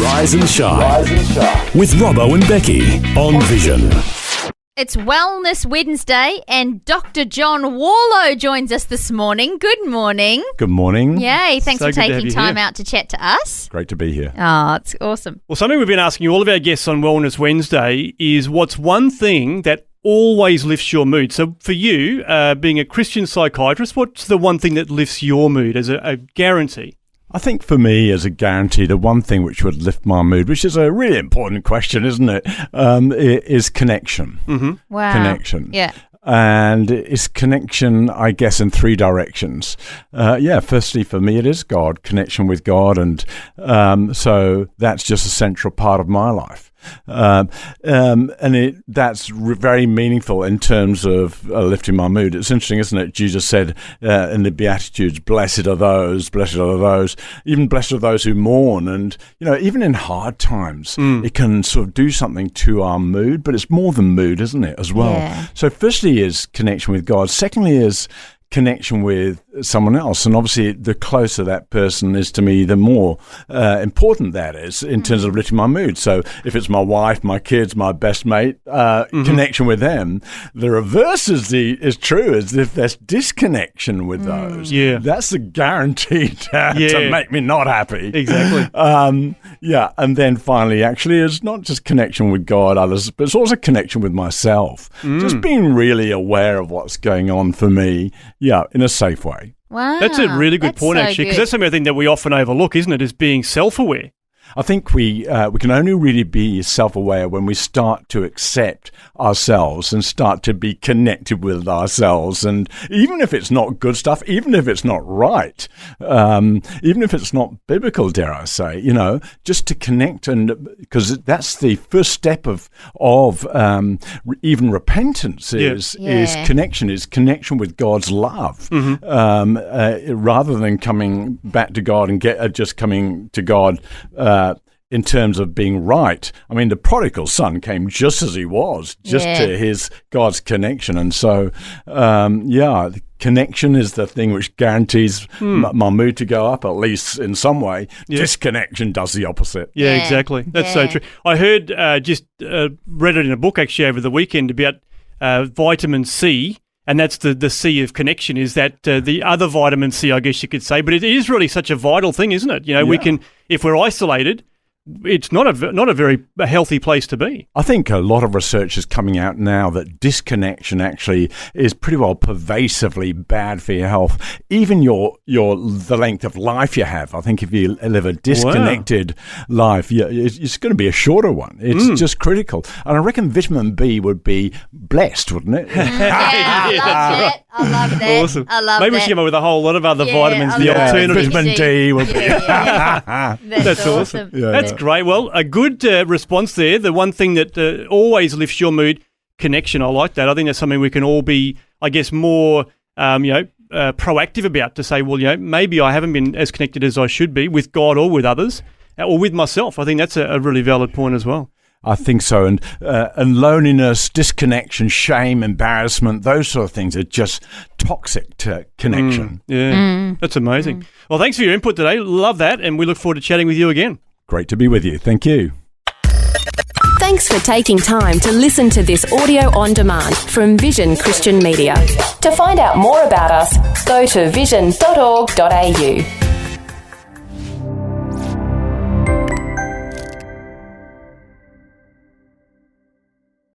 Rise and Shine with Robbo and Becci on Vision. It's Wellness Wednesday and Dr. John Warlow joins us this morning. Good morning. Good morning. Yay, thanks So for good to have taking you time here. out to chat to us. Great to be here. Oh, it's awesome. Well, something we've been asking all of our guests on Wellness Wednesday is what's one thing that always lifts your mood? So for you, being a Christian psychiatrist, what's the one thing that lifts your mood as a guarantee? I think for me, as a guarantee, the one thing which would lift my mood, which is a really important question, isn't it, is connection. Mm-hmm. Wow. Connection. Yeah. And it's connection, I guess, in three directions. Firstly, for me, it is God, connection with God. And so that's just a central part of my life. That's very meaningful in terms of lifting my mood. It's interesting, isn't it? Jesus said in the Beatitudes, blessed are those, even blessed are those who mourn. And, you know, even in hard times, it can sort of do something to our mood, but it's more than mood, isn't it, as well? Yeah. So firstly is connection with God. Secondly is connection with someone else. And obviously, the closer that person is to me, the more important that is in terms of lifting my mood. So if it's my wife, my kids, my best mate, connection with them. The reverse is true, is if there's disconnection with those. Yeah. That's a guarantee to make me not happy. Exactly. And then finally, actually, it's not just connection with God, others, but it's also connection with myself. Just being really aware of what's going on for me, in a safe way. Wow. That's a really good point, so actually, because good. that's something I think that we often overlook, isn't it, is being self-aware. I think we can only really be self-aware when we start to accept ourselves and start to be connected with ourselves. And even if it's not good stuff, even if it's not right, even if it's not biblical, dare I say, just to connect, and because that's the first step of even repentance is connection with God's love, rather than coming back to God and just coming to God. In terms of being right. I mean, the prodigal son came just as he was, to God's connection. And so, the connection is the thing which guarantees my mood to go up, at least in some way. Yeah. Disconnection does the opposite. Yeah, exactly. That's so true. I heard, read it in a book actually over the weekend about vitamin C. And that's the C of connection, is that the other vitamin C, I guess you could say. But it is really such a vital thing, isn't it? We can, if we're isolated, it's not a very healthy place to be. I think a lot of research is coming out now that disconnection actually is pretty well pervasively bad for your health. Even the length of life you have. I think if you live a disconnected life, it's going to be a shorter one. It's just critical. And I reckon vitamin B would be blessed, wouldn't it? I love that. Awesome. I love Maybe that. we should come up with a whole lot of other vitamins, the alternative. Vitamin D would be. That's awesome. That's great. Well, a good response there. The one thing that always lifts your mood, connection. I like that. I think that's something we can all be, I guess, more, proactive about, to say, well, maybe I haven't been as connected as I should be with God or with others or with myself. I think that's a really valid point as well. I think so. And loneliness, disconnection, shame, embarrassment, those sort of things are just toxic to connection. That's amazing. Well, thanks for your input today. Love that. And we look forward to chatting with you again. Great to be with you. Thank you. Thanks for taking time to listen to this audio on demand from Vision Christian Media. To find out more about us, go to vision.org.au.